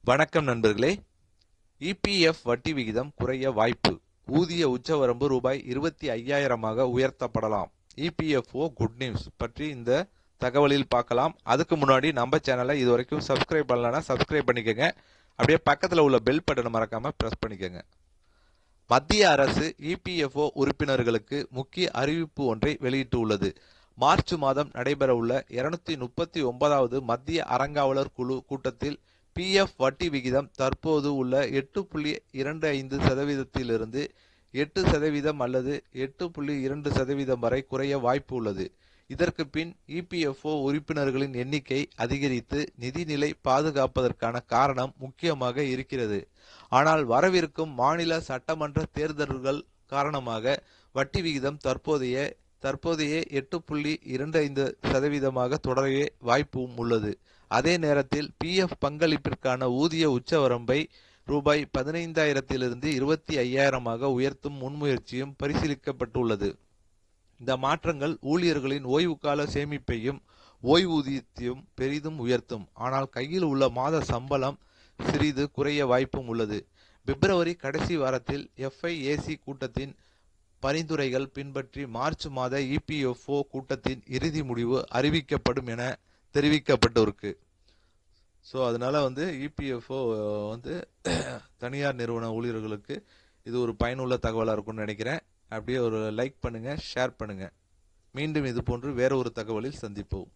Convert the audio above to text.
வணக்கம் நண்பர்களே. இபிஎஃப் வட்டி விகிதம் குறைய வாய்ப்பு. ஊதிய உச்சவரம்பு ரூபாய் 25,000 உயர்த்தப்படலாம். இபிஎஃப்ஓ குட் நியூஸ் பற்றி இந்த தகவலில் பார்க்கலாம். அதுக்கு முன்னாடி நம்ம சேனலை இது வரைக்கும் சப்ஸ்கிரைப் பண்ணலன்னா சப்ஸ்கிரைப் பண்ணிக்கோங்க. அப்படியே பக்கத்தில் உள்ள பெல் பட்டனை மறக்காம பிரஸ் பண்ணிக்கோங்க. மத்திய அரசு இபிஎஃப்ஓ உறுப்பினர்களுக்கு முக்கிய அறிவிப்பு ஒன்றை வெளியிட்டுள்ளது. மார்ச் மாதம் நடைபெறவுள்ள 239வது மத்திய அறங்காவலர் குழு கூட்டத்தில் பிஎஃப் வட்டி விகிதம் தற்போது உள்ள 8.25% 8% அல்லது 8.2% வரை குறைய வாய்ப்பு உள்ளது. இதற்கு பின் இபிஎஃப்ஓ உறுப்பினர்களின் எண்ணிக்கை அதிகரித்து நிதிநிலை பாதுகாப்பதற்கான காரணம் முக்கியமாக இருக்கிறது. ஆனால் வரவிருக்கும் மாநில சட்டமன்ற தேர்தல்கள் காரணமாக வட்டி விகிதம் தற்போதைய 8.25% தொடர வாய்ப்பும் உள்ளது. அதே நேரத்தில் பிஎஃப் பங்களிப்பிற்கான ஊதிய உச்சவரம்பை ரூபாய் 15,000 25,000 உயர்த்தும் முன்முயற்சியும் பரிசீலிக்கப்பட்டுள்ளது. இந்த மாற்றங்கள் ஊழியர்களின் ஓய்வுகால சேமிப்பையும் ஓய்வூதியத்தையும் பெரிதும் உயர்த்தும். ஆனால் கையில் உள்ள மாத சம்பளம் சிறிது குறைய வாய்ப்பும் உள்ளது. பிப்ரவரி கடைசி வாரத்தில் எஃப்ஐஏசி கூட்டத்தின் பரிந்துரைகள் பின்பற்றி மார்ச் மாத இபிஎஃப்ஓ கூட்டத்தின் இறுதி முடிவு அறிவிக்கப்படும் என தெரிவிக்கப்பட்டிருக்கு. ஸோ அதனால இபிஎஃப்ஓ தனியார் நிறுவன ஊழியர்களுக்கு இது ஒரு பயனுள்ள தகவலாக இருக்கும்னு நினைக்கிறேன். அப்படியே ஒரு லைக் பண்ணுங்க, ஷேர் பண்ணுங்க. மீண்டும் இது போன்று வேற ஒரு தகவலில் சந்திப்போம்.